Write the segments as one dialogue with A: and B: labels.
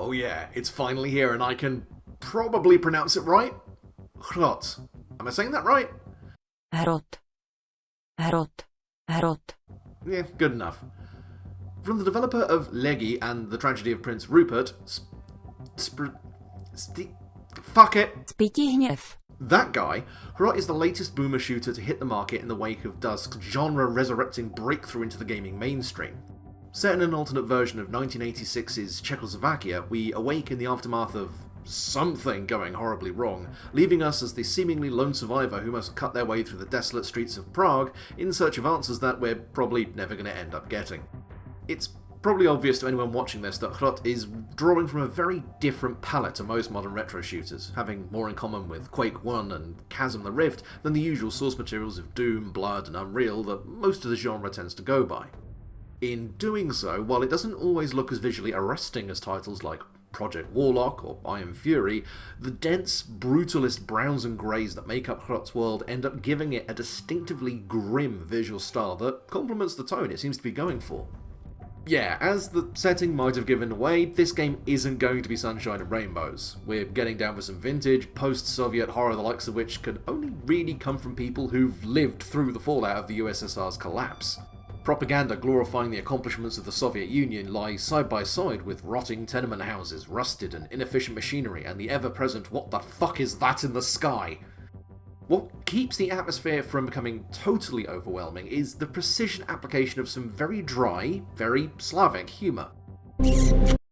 A: Oh yeah, it's finally here and I can probably pronounce it right. HROT. Am I saying that right?
B: HROT. HROT. HROT.
A: Yeah, good enough. From the developer of Leggy and The Tragedy of Prince Rupert, fuck it.
B: Spytí hněv.
A: That guy, HROT is the latest boomer shooter to hit the market in the wake of Dusk's genre-resurrecting breakthrough into the gaming mainstream. Set in an alternate version of 1986's Czechoslovakia, we awake in the aftermath of something going horribly wrong, leaving us as the seemingly lone survivor who must cut their way through the desolate streets of Prague in search of answers that we're probably never going to end up getting. It's probably obvious to anyone watching this that HROT is drawing from a very different palette to most modern retro shooters, having more in common with Quake 1 and Chasm the Rift than the usual source materials of Doom, Blood and Unreal that most of the genre tends to go by. In doing so, while it doesn't always look as visually arresting as titles like Project Warlock or Iron Fury, the dense, brutalist browns and greys that make up HROT's world end up giving it a distinctively grim visual style that complements the tone it seems to be going for. Yeah, as the setting might have given away, this game isn't going to be sunshine and rainbows. We're getting down with some vintage, post-Soviet horror the likes of which can only really come from people who've lived through the fallout of the USSR's collapse. Propaganda glorifying the accomplishments of the Soviet Union lies side by side with rotting tenement houses, rusted and inefficient machinery, and the ever-present "what the fuck is that in the sky?" What keeps the atmosphere from becoming totally overwhelming is the precision application of some very dry, very Slavic humour.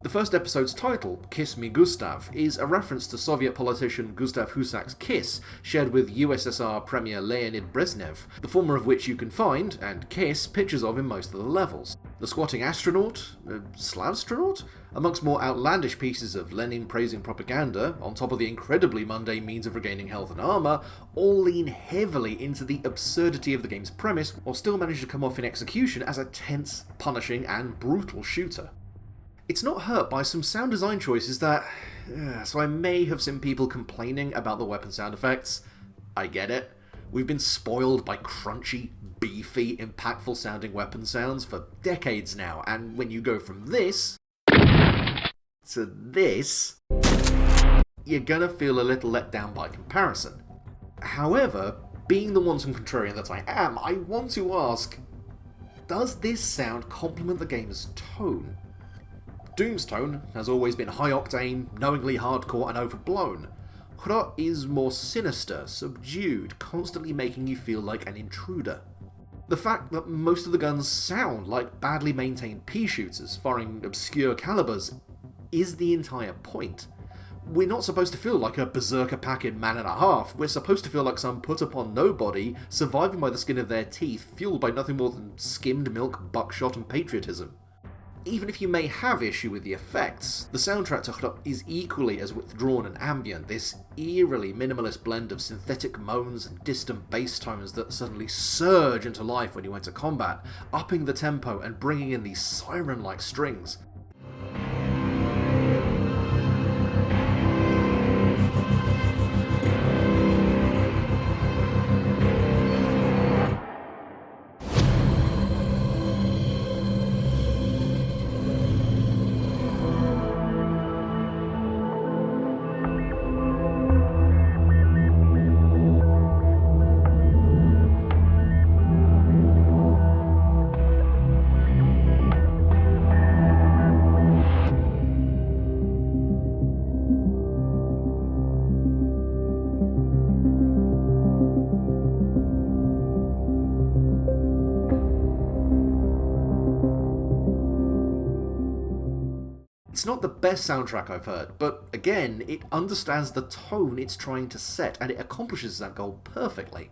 A: The first episode's title, Kiss Me Gustav, is a reference to Soviet politician Gustav Husak's kiss, shared with USSR Premier Leonid Brezhnev, the former of which you can find, and kiss, pictures of in most of the levels. The squatting astronaut, Slavstronaut, amongst more outlandish pieces of Lenin-praising propaganda, on top of the incredibly mundane means of regaining health and armour, all lean heavily into the absurdity of the game's premise, while still manage to come off in execution as a tense, punishing, and brutal shooter. It's not hurt by some sound design choices that... so I may have seen people complaining about the weapon sound effects. I get it. We've been spoiled by crunchy, beefy, impactful sounding weapon sounds for decades now, and when you go from this to this, you're gonna feel a little let down by comparison. However, being the wanton contrarian that I am, I want to ask, does this sound complement the game's tone? Doom's tone has always been high-octane, knowingly hardcore and overblown. HROT is more sinister, subdued, constantly making you feel like an intruder. The fact that most of the guns sound like badly maintained pea shooters firing obscure calibers is the entire point. We're not supposed to feel like a berserker packing man and a half, we're supposed to feel like some put-upon nobody surviving by the skin of their teeth, fueled by nothing more than skimmed milk, buckshot and patriotism. Even if you may have issue with the effects, the soundtrack to HROT is equally as withdrawn and ambient, this eerily minimalist blend of synthetic moans and distant bass tones that suddenly surge into life when you enter combat, upping the tempo and bringing in these siren-like strings. It's not the best soundtrack I've heard, but again, it understands the tone it's trying to set, and it accomplishes that goal perfectly.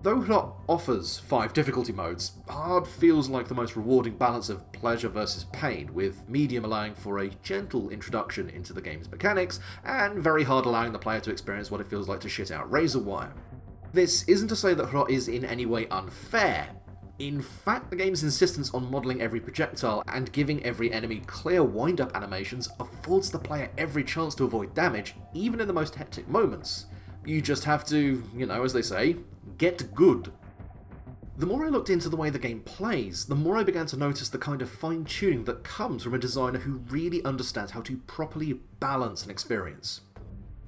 A: Though HROT offers 5 difficulty modes, hard feels like the most rewarding balance of pleasure versus pain, with medium allowing for a gentle introduction into the game's mechanics, and very hard allowing the player to experience what it feels like to shit out razor wire. This isn't to say that HROT is in any way unfair. In fact, the game's insistence on modelling every projectile and giving every enemy clear wind-up animations affords the player every chance to avoid damage, even in the most hectic moments. You just have to, as they say, get good. The more I looked into the way the game plays, the more I began to notice the kind of fine-tuning that comes from a designer who really understands how to properly balance an experience.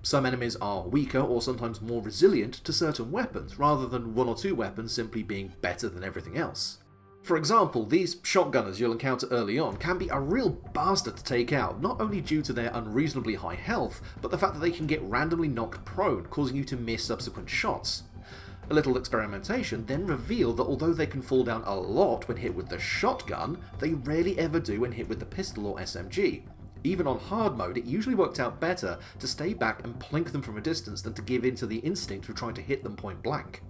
A: Some enemies are weaker or sometimes more resilient to certain weapons, rather than one or two weapons simply being better than everything else. For example, these shotgunners you'll encounter early on can be a real bastard to take out, not only due to their unreasonably high health, but the fact that they can get randomly knocked prone, causing you to miss subsequent shots. A little experimentation then revealed that although they can fall down a lot when hit with the shotgun, they rarely ever do when hit with the pistol or SMG. Even on hard mode, it usually worked out better to stay back and plink them from a distance than to give in to the instinct of trying to hit them point blank.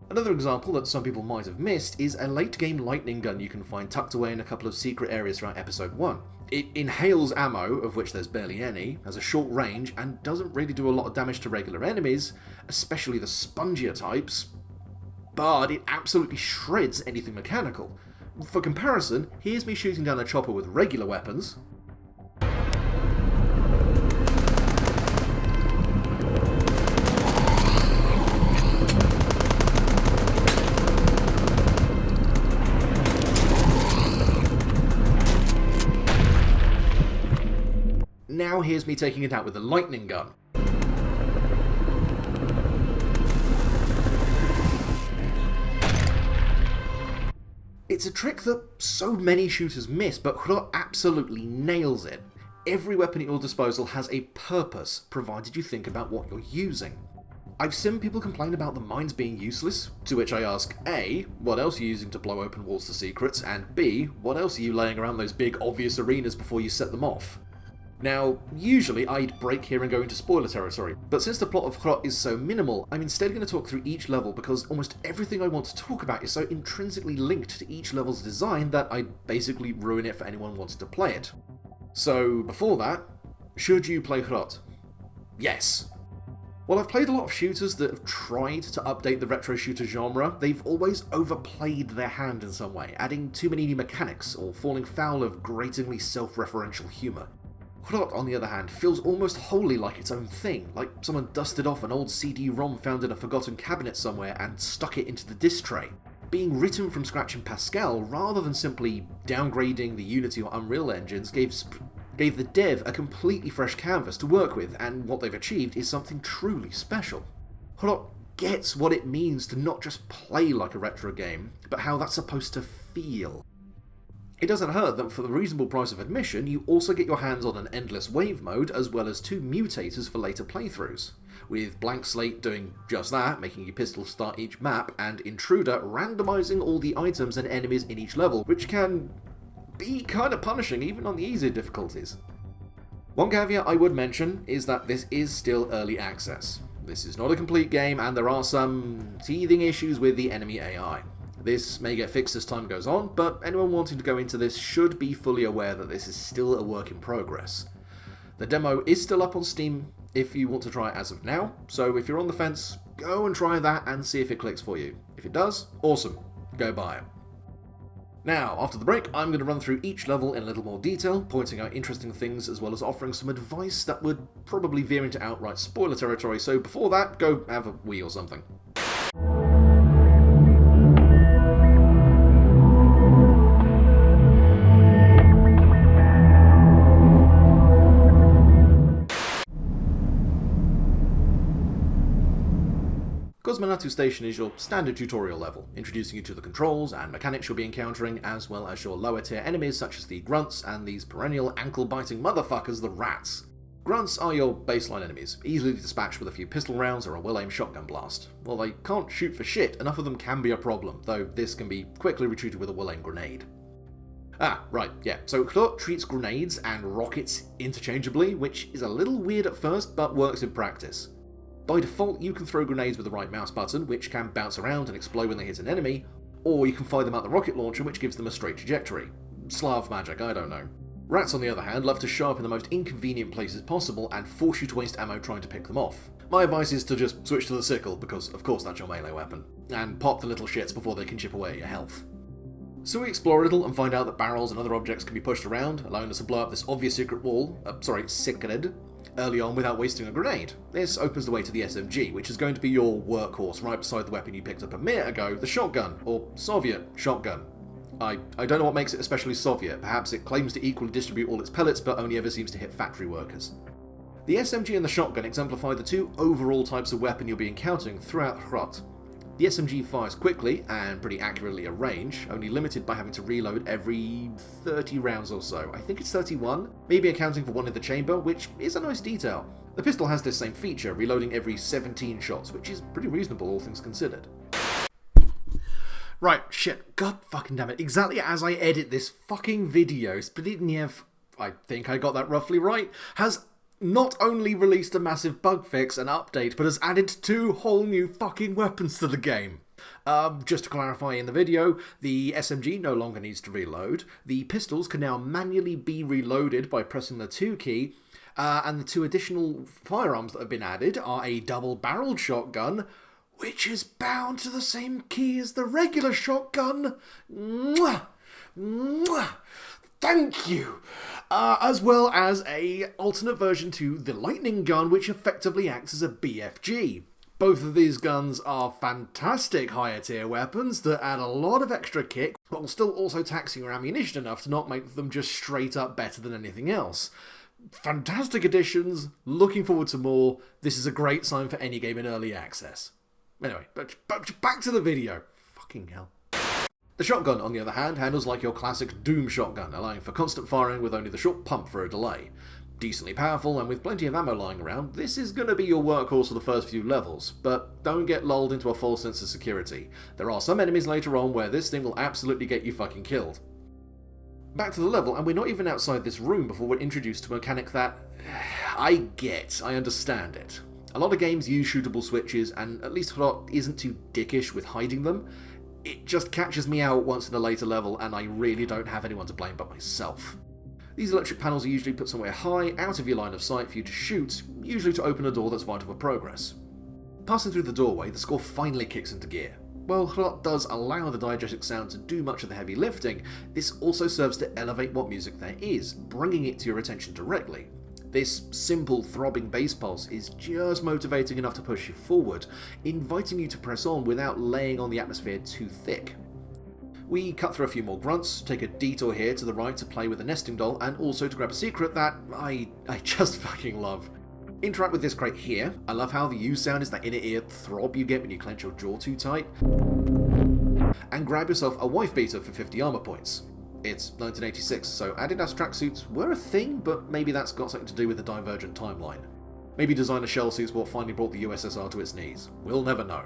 A: Another example that some people might have missed is a late game lightning gun you can find tucked away in a couple of secret areas throughout episode 1. It inhales ammo, of which there's barely any, has a short range, and doesn't really do a lot of damage to regular enemies, especially the spongier types, but it absolutely shreds anything mechanical. For comparison, here's me shooting down a chopper with regular weapons. Now here's me taking it out with a lightning gun. It's a trick that so many shooters miss, but HROT absolutely nails it. Every weapon at your disposal has a purpose, provided you think about what you're using. I've seen people complain about the mines being useless, to which I ask A, what else are you using to blow open walls to secrets, and B, what else are you laying around those big obvious arenas before you set them off? Now, usually I'd break here and go into spoiler territory, but since the plot of HROT is so minimal, I'm instead going to talk through each level because almost everything I want to talk about is so intrinsically linked to each level's design that I'd basically ruin it for anyone wanting to play it. So, before that, should you play HROT? Yes. While I've played a lot of shooters that have tried to update the retro shooter genre, they've always overplayed their hand in some way, adding too many new mechanics or falling foul of gratingly self-referential humour. HROT, on the other hand, feels almost wholly like its own thing, like someone dusted off an old CD-ROM found in a forgotten cabinet somewhere and stuck it into the disk tray. Being written from scratch in Pascal, rather than simply downgrading the Unity or Unreal engines, gave the dev a completely fresh canvas to work with, and what they've achieved is something truly special. HROT gets what it means to not just play like a retro game, but how that's supposed to feel. It doesn't hurt that for the reasonable price of admission, you also get your hands on an endless wave mode, as well as 2 mutators for later playthroughs, with Blank Slate doing just that, making your pistol start each map, and Intruder randomising all the items and enemies in each level, which can be kinda punishing even on the easier difficulties. One caveat I would mention is that this is still early access. This is not a complete game, and there are some teething issues with the enemy AI. This may get fixed as time goes on, but anyone wanting to go into this should be fully aware that this is still a work in progress. The demo is still up on Steam if you want to try it as of now, so if you're on the fence, go and try that and see if it clicks for you. If it does, awesome, go buy it. Now, after the break, I'm going to run through each level in a little more detail, pointing out interesting things as well as offering some advice that would probably veer into outright spoiler territory, so before that, go have a wee or something. Kosmonatů Station is your standard tutorial level, introducing you to the controls and mechanics you'll be encountering, as well as your lower tier enemies such as the grunts and these perennial ankle-biting motherfuckers, the rats. Grunts are your baseline enemies, easily dispatched with a few pistol rounds or a well-aimed shotgun blast. While they can't shoot for shit, enough of them can be a problem, though this can be quickly retreated with a well-aimed grenade. Ah, right, yeah, so HROT treats grenades and rockets interchangeably, which is a little weird at first, but works in practice. By default, you can throw grenades with the right mouse button, which can bounce around and explode when they hit an enemy, or you can fire them out the rocket launcher, which gives them a straight trajectory. Slav magic, I don't know. Rats, on the other hand, love to show up in the most inconvenient places possible and force you to waste ammo trying to pick them off. My advice is to just switch to the sickle, because of course that's your melee weapon, and pop the little shits before they can chip away at your health. So we explore a little and find out that barrels and other objects can be pushed around, allowing us to blow up this obvious secret wall, secret, early on without wasting a grenade. This opens the way to the SMG, which is going to be your workhorse right beside the weapon you picked up a minute ago, the shotgun, or Soviet shotgun. I don't know what makes it especially Soviet. Perhaps it claims to equally distribute all its pellets, but only ever seems to hit factory workers. The SMG and the shotgun exemplify the two overall types of weapon you'll be encountering throughout HROT. The SMG fires quickly and pretty accurately at range, only limited by having to reload every 30 rounds or so. I think it's 31, maybe accounting for one in the chamber, which is a nice detail. The pistol has this same feature, reloading every 17 shots, which is pretty reasonable all things considered. Right, shit, god fucking damn it, exactly as I edit this fucking video, Splitniev, I think I got that roughly right, has not only released a massive bug fix and update, but has added 2 whole new fucking weapons to the game. Just to clarify in the video, the SMG no longer needs to reload, the pistols can now manually be reloaded by pressing the 2 key, and the 2 additional firearms that have been added are a double-barreled shotgun, which is bound to the same key as the regular shotgun. Mwah! Mwah! Thank you! As well as a alternate version to the lightning gun, which effectively acts as a BFG. Both of these guns are fantastic higher tier weapons that add a lot of extra kick, while still also taxing your ammunition enough to not make them just straight up better than anything else. Fantastic additions, looking forward to more. This is a great sign for any game in early access. Anyway, but back to the video. Fucking hell. The shotgun, on the other hand, handles like your classic Doom shotgun, allowing for constant firing with only the short pump for a delay. Decently powerful, and with plenty of ammo lying around, this is going to be your workhorse for the first few levels, but don't get lulled into a false sense of security. There are some enemies later on where this thing will absolutely get you fucking killed. Back to the level, and we're not even outside this room before we're introduced to a mechanic that I understand it. A lot of games use shootable switches, and at least HROT isn't too dickish with hiding them. It just catches me out once in a later level, and I really don't have anyone to blame but myself. These electric panels are usually put somewhere high, out of your line of sight for you to shoot, usually to open a door that's vital for progress. Passing through the doorway, the score finally kicks into gear. While HROT does allow the diegetic sound to do much of the heavy lifting, this also serves to elevate what music there is, bringing it to your attention directly. This simple throbbing bass pulse is just motivating enough to push you forward, inviting you to press on without laying on the atmosphere too thick. We cut through a few more grunts, take a detour here to the right to play with a nesting doll, and also to grab a secret that I just fucking love. Interact with this crate here. I love how the U sound is that inner ear throb you get when you clench your jaw too tight. And grab yourself a wife beater for 50 armor points. It's 1986, so Adidas tracksuits were a thing, but maybe that's got something to do with the divergent timeline. Maybe designer shell suits what finally brought the USSR to its knees. We'll never know.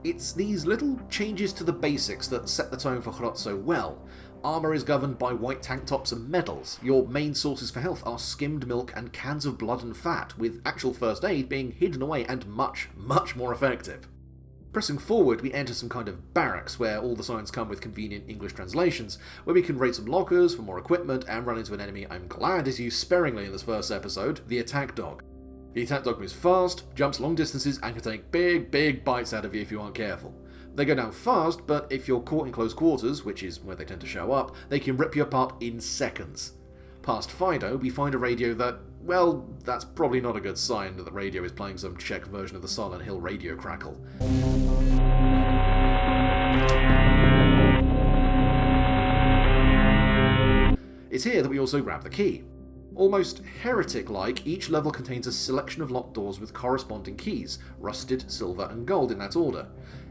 A: It's these little changes to the basics that set the tone for HROT so well. Armour is governed by white tank tops and medals. Your main sources for health are skimmed milk and cans of blood and fat, with actual first aid being hidden away and much, much more effective. Pressing forward, we enter some kind of barracks, where all the signs come with convenient English translations, where we can raid some lockers for more equipment and run into an enemy I'm glad is used sparingly in this first episode, the attack dog. The attack dog moves fast, jumps long distances, and can take big bites out of you if you aren't careful. They go down fast, but if you're caught in close quarters, which is where they tend to show up, they can rip you apart in seconds. Past Fido, we find a radio that, well, that's probably not a good sign that the radio is playing some Czech version of the Silent Hill radio crackle. It's here that we also grab the key. Almost heretic-like, each level contains a selection of locked doors with corresponding keys, rusted, silver, and gold in that order.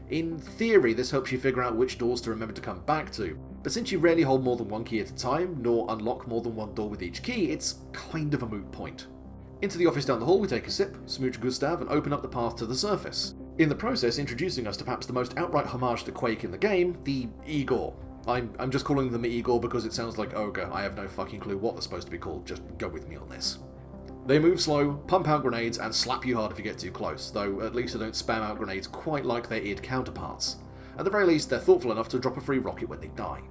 A: In theory, this helps you figure out which doors to remember to come back to, but since you rarely hold more than one key at a time, nor unlock more than one door with each key, it's kind of a moot point. Into the office down the hall we take a sip, smooch Gustav, and open up the path to the surface. In the process, introducing us to perhaps the most outright homage to Quake in the game, the Igor. I'm just calling them Igor because it sounds like ogre. I have no fucking clue what they're supposed to be called, just go with me on this. They move slow, pump out grenades, and slap you hard if you get too close, though at least they don't spam out grenades quite like their id counterparts. At the very least, they're thoughtful enough to drop a free rocket when they die.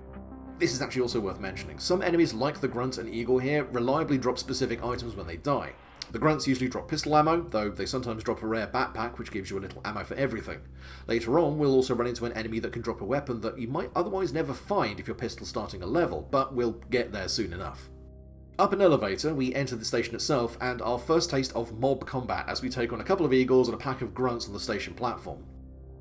A: This is actually also worth mentioning. Some enemies like the Grunt and Igor here reliably drop specific items when they die. The Grunts usually drop pistol ammo, though they sometimes drop a rare backpack which gives you a little ammo for everything. Later on, we'll also run into an enemy that can drop a weapon that you might otherwise never find if your pistol's starting a level, but we'll get there soon enough. Up an elevator, we enter the station itself, and our first taste of mob combat as we take on a couple of eagles and a pack of grunts on the station platform.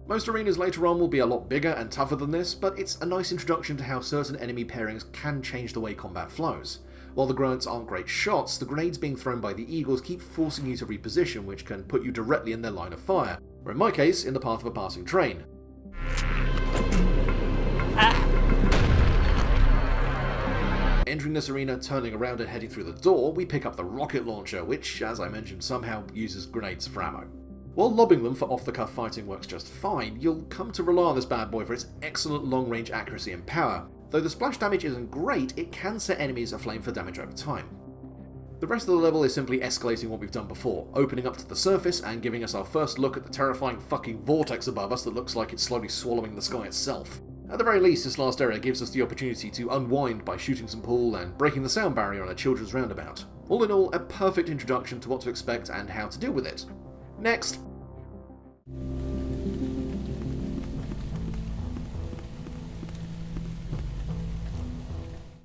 A: Most arenas later on will be a lot bigger and tougher than this, but it's a nice introduction to how certain enemy pairings can change the way combat flows. While the grunts aren't great shots, the grenades being thrown by the eagles keep forcing you to reposition, which can put you directly in their line of fire, or in my case, in the path of a passing train. Entering this arena, turning around and heading through the door, we pick up the rocket launcher, which, as I mentioned, somehow uses grenades for ammo. While lobbing them for off-the-cuff fighting works just fine, you'll come to rely on this bad boy for its excellent long-range accuracy and power. Though the splash damage isn't great, it can set enemies aflame for damage over time. The rest of the level is simply escalating what we've done before, opening up to the surface and giving us our first look at the terrifying fucking vortex above us that looks like it's slowly swallowing the sky itself. At the very least, this last area gives us the opportunity to unwind by shooting some pool and breaking the sound barrier on a children's roundabout. All in all, a perfect introduction to what to expect and how to deal with it. Next!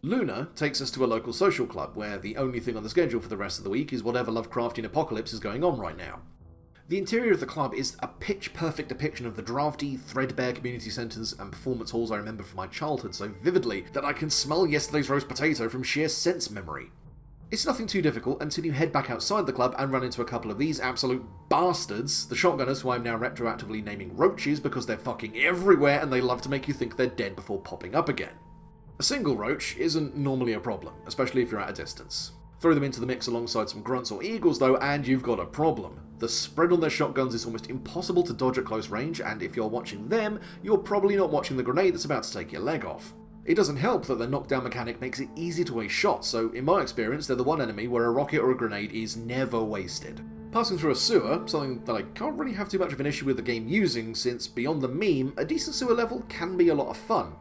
A: Luna takes us to a local social club, where the only thing on the schedule for the rest of the week is whatever Lovecraftian apocalypse is going on right now. The interior of the club is a pitch-perfect depiction of the drafty, threadbare community centres and performance halls I remember from my childhood so vividly that I can smell yesterday's roast potato from sheer sense memory. It's nothing too difficult until you head back outside the club and run into a couple of these absolute bastards, the shotgunners who I'm now retroactively naming roaches because they're fucking everywhere and they love to make you think they're dead before popping up again. A single roach isn't normally a problem, especially if you're at a distance. Throw them into the mix alongside some grunts or eagles though, and you've got a problem. The spread on their shotguns is almost impossible to dodge at close range, and if you're watching them, you're probably not watching the grenade that's about to take your leg off. It doesn't help that their knockdown mechanic makes it easy to waste shots, so in my experience, they're the one enemy where a rocket or a grenade is never wasted. Passing through a sewer, something that I can't really have too much of an issue with the game using, since beyond the meme, a decent sewer level can be a lot of fun.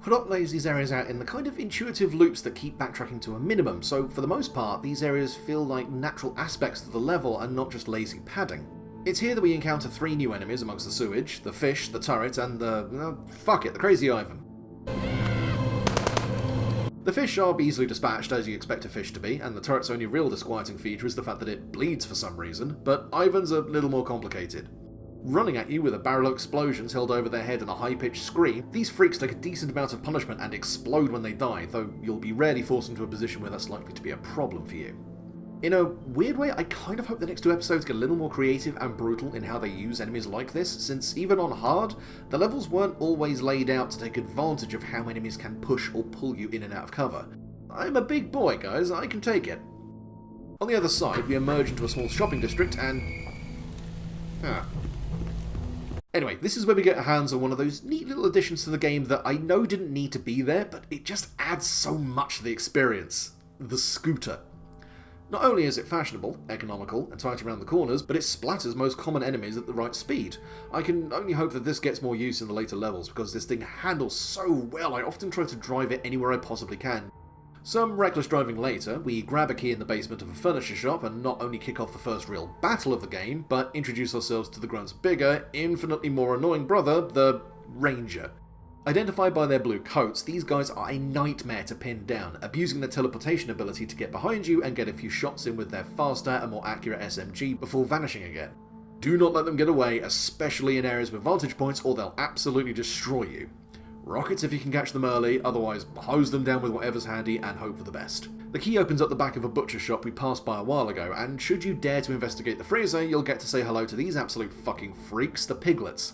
A: HROT lays these areas out in the kind of intuitive loops that keep backtracking to a minimum, so for the most part, these areas feel like natural aspects of the level and not just lazy padding. It's here that we encounter 3 new enemies amongst the sewage, the fish, the turret, and the Crazy Ivan. The fish are easily dispatched as you expect a fish to be, and the turret's only real disquieting feature is the fact that it bleeds for some reason, but Ivan's a little more complicated. Running at you with a barrel of explosions held over their head and a high-pitched scream, these freaks take a decent amount of punishment and explode when they die, though you'll be rarely forced into a position where that's likely to be a problem for you. In a weird way, I kind of hope the next 2 episodes get a little more creative and brutal in how they use enemies like this, since even on hard, the levels weren't always laid out to take advantage of how enemies can push or pull you in and out of cover. I'm a big boy, guys, I can take it. On the other side, we emerge into a small shopping district and... Anyway, this is where we get our hands on one of those neat little additions to the game that I know didn't need to be there, but it just adds so much to the experience. The scooter. Not only is it fashionable, economical, and tight around the corners, but it splatters most common enemies at the right speed. I can only hope that this gets more use in the later levels, because this thing handles so well I often try to drive it anywhere I possibly can. Some reckless driving later, we grab a key in the basement of a furniture shop and not only kick off the first real battle of the game, but introduce ourselves to the grunt's bigger, infinitely more annoying brother, the Ranger. Identified by their blue coats, these guys are a nightmare to pin down, abusing their teleportation ability to get behind you and get a few shots in with their faster and more accurate SMG before vanishing again. Do not let them get away, especially in areas with vantage points, or they'll absolutely destroy you. Rockets if you can catch them early, otherwise hose them down with whatever's handy and hope for the best. The key opens up the back of a butcher shop we passed by a while ago, and should you dare to investigate the freezer, you'll get to say hello to these absolute fucking freaks, the piglets.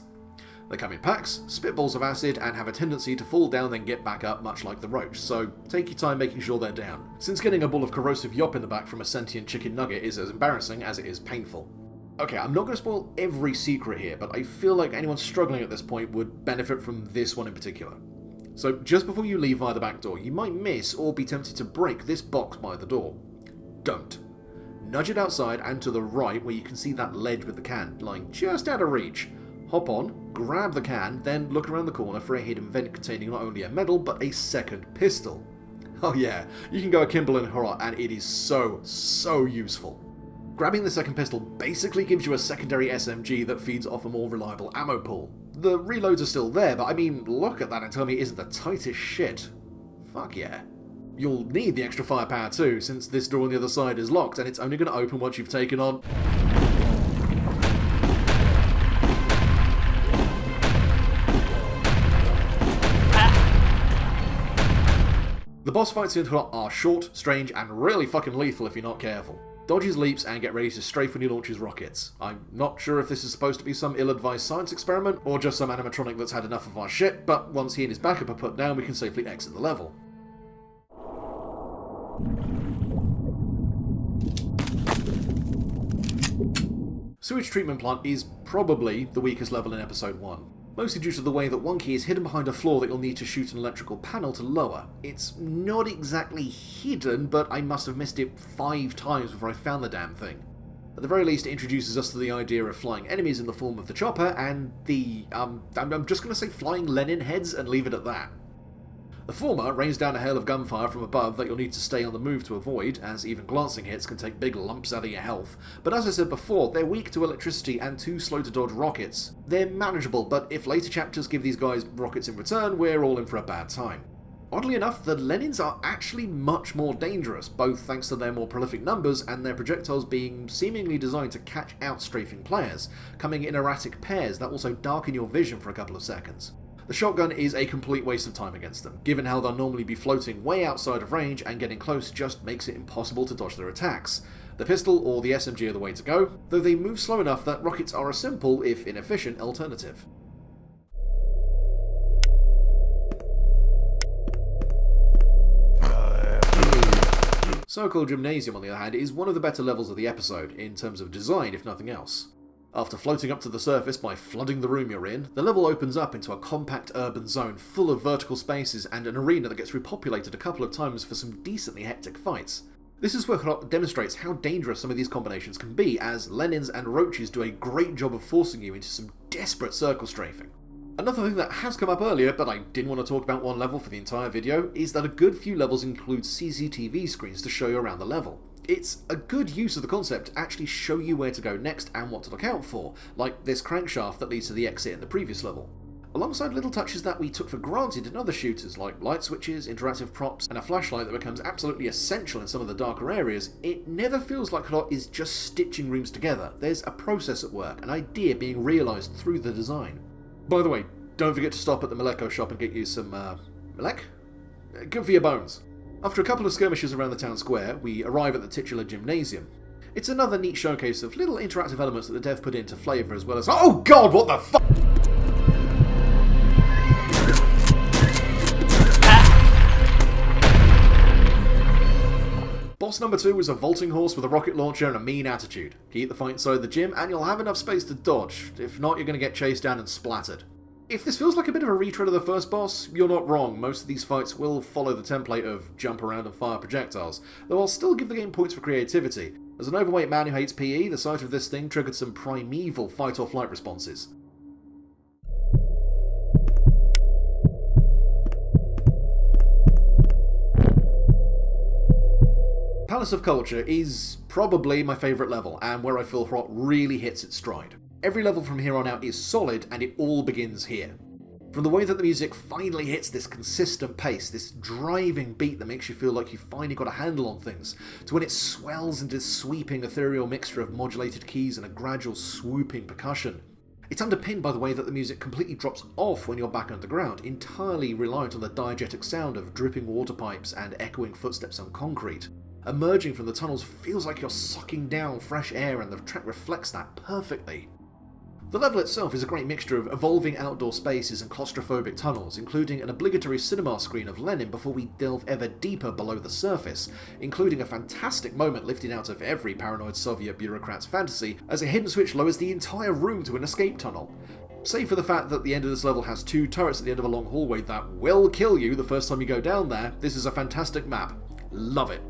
A: They come in packs, spit balls of acid, and have a tendency to fall down then get back up, much like the roach, so take your time making sure they're down, since getting a ball of corrosive yop in the back from a sentient chicken nugget is as embarrassing as it is painful. Okay, I'm not going to spoil every secret here, but I feel like anyone struggling at this point would benefit from this one in particular. So just before you leave via the back door, you might miss or be tempted to break this box by the door. Don't. Nudge it outside and to the right where you can see that ledge with the can, lying just out of reach. Hop on, grab the can, then look around the corner for a hidden vent containing not only a medal, but a second pistol. Oh yeah, you can go akimbo in HROT and it is so useful. Grabbing the second pistol basically gives you a secondary SMG that feeds off a more reliable ammo pool. The reloads are still there, but I mean, look at that and tell me it isn't the tightest shit. Fuck yeah. You'll need the extra firepower too, since this door on the other side is locked and it's only going to open once you've taken on... The boss fights in HROT are short, strange, and really fucking lethal if you're not careful. Dodge his leaps and get ready to strafe when he launches rockets. I'm not sure if this is supposed to be some ill-advised science experiment, or just some animatronic that's had enough of our shit, but once he and his backup are put down, we can safely exit the level. Sewage treatment plant is probably the weakest level in episode 1. Mostly due to the way that one key is hidden behind a floor that you'll need to shoot an electrical panel to lower. It's not exactly hidden, but I must have missed it 5 times before I found the damn thing. At the very least, it introduces us to the idea of flying enemies in the form of the chopper, and the, I'm just going to say flying Lenin heads and leave it at that. The former rains down a hail of gunfire from above that you'll need to stay on the move to avoid, as even glancing hits can take big lumps out of your health. But as I said before, they're weak to electricity and too slow to dodge rockets. They're manageable, but if later chapters give these guys rockets in return, we're all in for a bad time. Oddly enough, the Lenins are actually much more dangerous, both thanks to their more prolific numbers and their projectiles being seemingly designed to catch out strafing players, coming in erratic pairs that also darken your vision for a couple of seconds. The shotgun is a complete waste of time against them, given how they'll normally be floating way outside of range and getting close just makes it impossible to dodge their attacks. The pistol or the SMG are the way to go, though they move slow enough that rockets are a simple, if inefficient, alternative. Sokol Gymnasium, on the other hand, is one of the better levels of the episode, in terms of design if nothing else. After floating up to the surface by flooding the room you're in, the level opens up into a compact urban zone full of vertical spaces and an arena that gets repopulated a couple of times for some decently hectic fights. This is where HROT demonstrates how dangerous some of these combinations can be, as Lenins and Roaches do a great job of forcing you into some desperate circle strafing. Another thing that has come up earlier, but I didn't want to talk about one level for the entire video, is that a good few levels include CCTV screens to show you around the level. It's a good use of the concept to actually show you where to go next and what to look out for, like this crankshaft that leads to the exit in the previous level. Alongside little touches that we took for granted in other shooters, like light switches, interactive props, and a flashlight that becomes absolutely essential in some of the darker areas, it never feels like HROT is just stitching rooms together. There's a process at work, an idea being realised through the design. By the way, don't forget to stop at the Mleko shop and get you some, Mlek? Good for your bones. After a couple of skirmishes around the town square, we arrive at the titular Gymnasium. It's another neat showcase of little interactive elements that the dev put into flavour, as well as— oh god, what the fuck?! Boss number 2 is a vaulting horse with a rocket launcher and a mean attitude. Keep the fight inside the gym and you'll have enough space to dodge, if not you're going to get chased down and splattered. If this feels like a bit of a retread of the first boss, you're not wrong. Most of these fights will follow the template of jump around and fire projectiles, though I'll still give the game points for creativity. As an overweight man who hates PE, the sight of this thing triggered some primeval fight-or-flight responses. Palace of Culture is probably my favourite level, and where I feel HROT really hits its stride. Every level from here on out is solid, and it all begins here. From the way that the music finally hits this consistent pace, this driving beat that makes you feel like you've finally got a handle on things, to when it swells into this sweeping ethereal mixture of modulated keys and a gradual swooping percussion. It's underpinned by the way that the music completely drops off when you're back underground, entirely reliant on the diegetic sound of dripping water pipes and echoing footsteps on concrete. Emerging from the tunnels feels like you're sucking down fresh air, and the track reflects that perfectly. The level itself is a great mixture of evolving outdoor spaces and claustrophobic tunnels, including an obligatory cinema screen of Lenin before we delve ever deeper below the surface, including a fantastic moment lifted out of every paranoid Soviet bureaucrat's fantasy as a hidden switch lowers the entire room to an escape tunnel. Save for the fact that the end of this level has 2 turrets at the end of a long hallway that will kill you the first time you go down there, this is a fantastic map. Love it.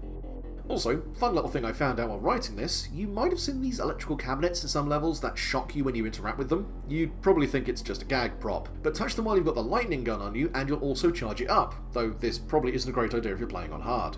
A: Also, fun little thing I found out while writing this, you might have seen these electrical cabinets in some levels that shock you when you interact with them. You'd probably think it's just a gag prop, but touch them while you've got the lightning gun on you and you'll also charge it up, though this probably isn't a great idea if you're playing on hard.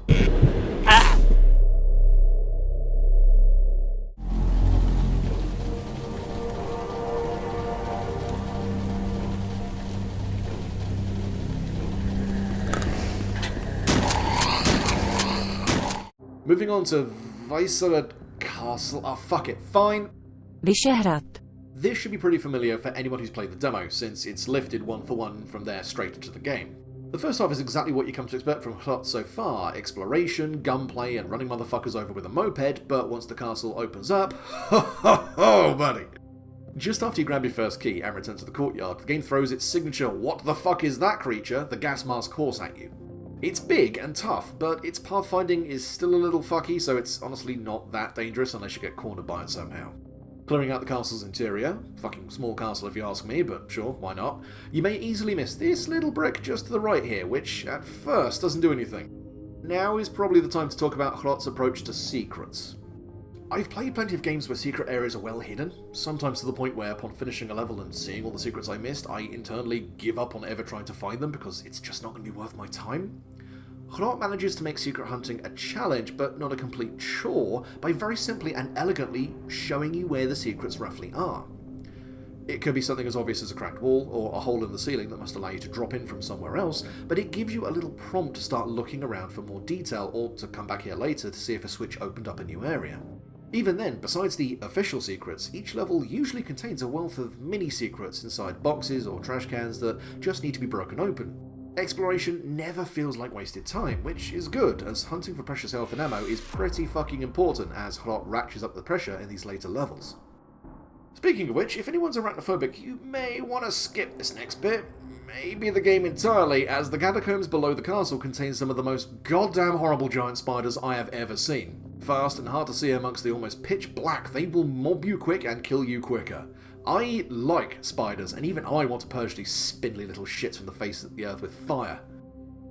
A: Moving on to Vyšehrad Castle. Oh, fuck it. Fine.
B: Vyšehrad.
A: This should be pretty familiar for anyone who's played the demo, since it's lifted one for one from there straight into the game. The first half is exactly what you come to expect from HROT so far: exploration, gunplay, and running motherfuckers over with a moped, but once the castle opens up, ho ho ho, buddy! Just after you grab your first key and return to the courtyard, the game throws its signature "what the fuck is that creature?" the gas mask horse at you. It's big and tough, but its pathfinding is still a little fucky, so it's honestly not that dangerous unless you get cornered by it somehow. Clearing out the castle's interior, fucking small castle if you ask me, but sure, why not, you may easily miss this little brick just to the right here, which at first doesn't do anything. Now is probably the time to talk about HROT's approach to secrets. I've played plenty of games where secret areas are well hidden, sometimes to the point where upon finishing a level and seeing all the secrets I missed, I internally give up on ever trying to find them because it's just not going to be worth my time. HROT manages to make secret hunting a challenge, but not a complete chore, by very simply and elegantly showing you where the secrets roughly are. It could be something as obvious as a cracked wall, or a hole in the ceiling that must allow you to drop in from somewhere else, but it gives you a little prompt to start looking around for more detail, or to come back here later to see if a switch opened up a new area. Even then, besides the official secrets, each level usually contains a wealth of mini-secrets inside boxes or trash cans that just need to be broken open. Exploration never feels like wasted time, which is good, as hunting for precious health and ammo is pretty fucking important as HROT ratchets up the pressure in these later levels. Speaking of which, if anyone's arachnophobic, you may want to skip this next bit, maybe the game entirely, as the catacombs below the castle contain some of the most goddamn horrible giant spiders I have ever seen. Fast and hard to see amongst the almost pitch black, they will mob you quick and kill you quicker. I like spiders, and even I want to purge these spindly little shits from the face of the earth with fire.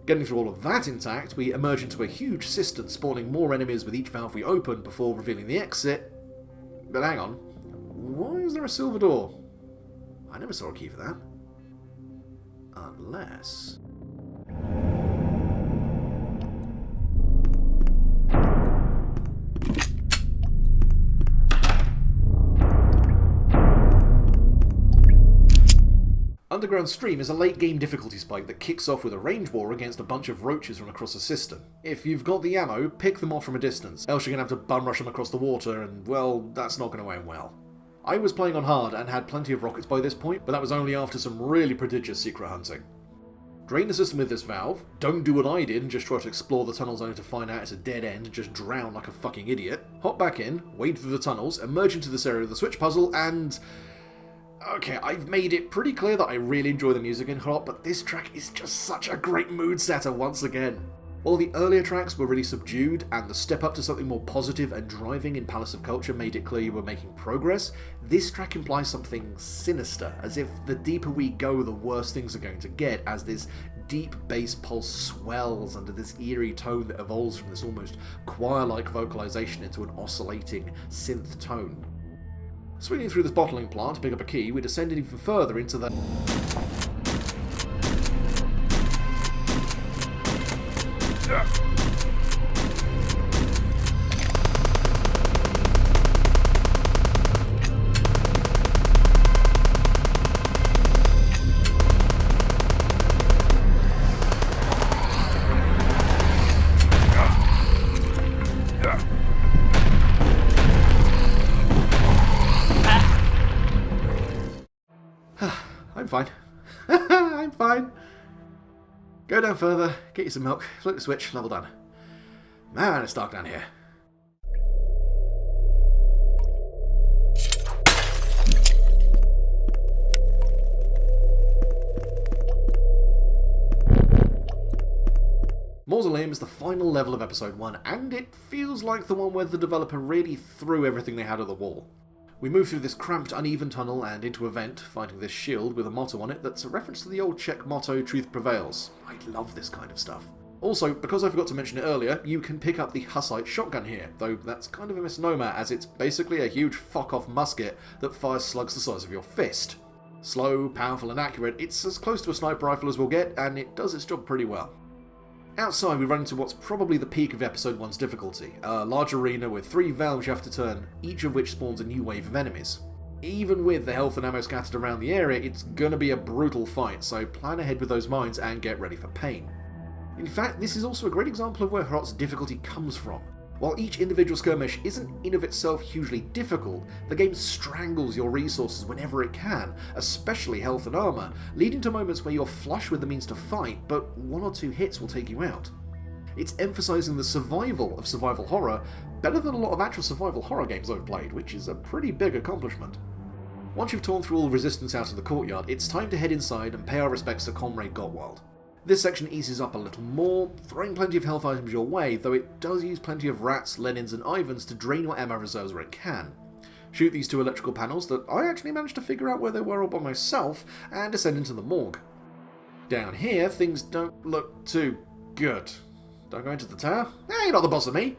A: Getting through all of that intact, we emerge into a huge cistern, spawning more enemies with each valve we open before revealing the exit. But hang on, why is there a silver door? I never saw a key for that. Unless... Underground Stream is a late-game difficulty spike that kicks off with a range war against a bunch of roaches run across a cistern. If you've got the ammo, pick them off from a distance, else you're going to have to bum rush them across the water, and, well, that's not going to end well. I was playing on hard and had plenty of rockets by this point, but that was only after some really prodigious secret hunting. Drain the system with this valve, don't do what I did and just try to explore the tunnels only to find out it's a dead end and just drown like a fucking idiot. Hop back in, wade through the tunnels, emerge into this area of the switch puzzle, and... Okay, I've made it pretty clear that I really enjoy the music in HROT, but this track is just such a great mood setter once again. While the earlier tracks were really subdued, and the step up to something more positive and driving in Palace of Culture made it clear you were making progress, this track implies something sinister, as if the deeper we go, the worse things are going to get, as this deep bass pulse swells under this eerie tone that evolves from this almost choir-like vocalization into an oscillating synth tone. Swinging through this bottling plant to pick up a key, we descended even further into the... I'm fine. I'm fine. Go down further, get you some milk, flip the switch, level done. Man, it's dark down here. Mausoleum is the final level of episode 1, and it feels like the one where the developer really threw everything they had at the wall. We move through this cramped, uneven tunnel and into a vent, finding this shield with a motto on it that's a reference to the old Czech motto, "Truth prevails." I love this kind of stuff. Also, because I forgot to mention it earlier, you can pick up the Hussite shotgun here, though that's kind of a misnomer as it's basically a huge fuck-off musket that fires slugs the size of your fist. Slow, powerful and accurate, it's as close to a sniper rifle as we'll get, and it does its job pretty well. Outside, we run into what's probably the peak of Episode 1's difficulty, a large arena with 3 valves you have to turn, each of which spawns a new wave of enemies. Even with the health and ammo scattered around the area, it's gonna be a brutal fight, so plan ahead with those mines and get ready for pain. In fact, this is also a great example of where HROT's difficulty comes from. While each individual skirmish isn't in of itself hugely difficult, the game strangles your resources whenever it can, especially health and armour, leading to moments where you're flush with the means to fight, but 1 or 2 hits will take you out. It's emphasising the survival of survival horror better than a lot of actual survival horror games I've played, which is a pretty big accomplishment. Once you've torn through all the resistance out of the courtyard, it's time to head inside and pay our respects to Comrade Gottwald. This section eases up a little more, throwing plenty of health items your way, though it does use plenty of rats, Lenins and Ivans to drain your ammo reserves where it can. Shoot these 2 electrical panels that I actually managed to figure out where they were all by myself, and descend into the morgue. Down here, things don't look too good. Don't go into the tower? You're not the boss of me!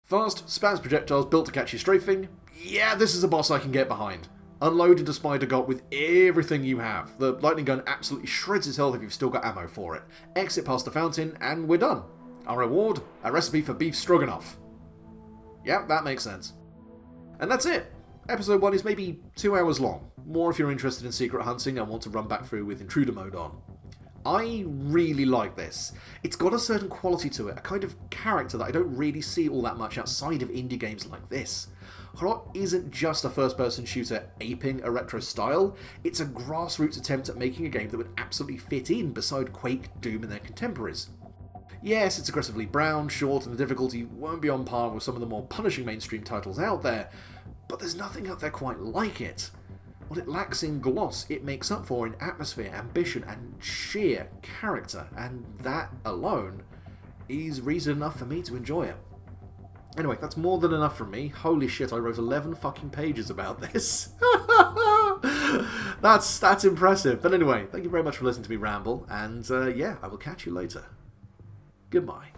A: Fast, spams projectiles built to catch you strafing. Yeah, this is a boss I can get behind. Unload into Spider Got with everything you have. The lightning gun absolutely shreds its health if you've still got ammo for it. Exit past the fountain, and we're done. Our reward? A recipe for beef stroganoff. Yep, that makes sense. And that's it. Episode 1 is maybe 2 hours long. More if you're interested in secret hunting and want to run back through with intruder mode on. I really like this. It's got a certain quality to it, a kind of character that I don't really see all that much outside of indie games like this. HROT isn't just a first-person shooter aping a retro style, it's a grassroots attempt at making a game that would absolutely fit in beside Quake, Doom and their contemporaries. Yes, it's aggressively brown, short, and the difficulty won't be on par with some of the more punishing mainstream titles out there, but there's nothing out there quite like it. What it lacks in gloss, it makes up for in atmosphere, ambition, and sheer character, and that alone is reason enough for me to enjoy it. Anyway, that's more than enough from me. Holy shit, I wrote 11 fucking pages about this. That's impressive. But anyway, thank you very much for listening to me ramble, and yeah, I will catch you later. Goodbye.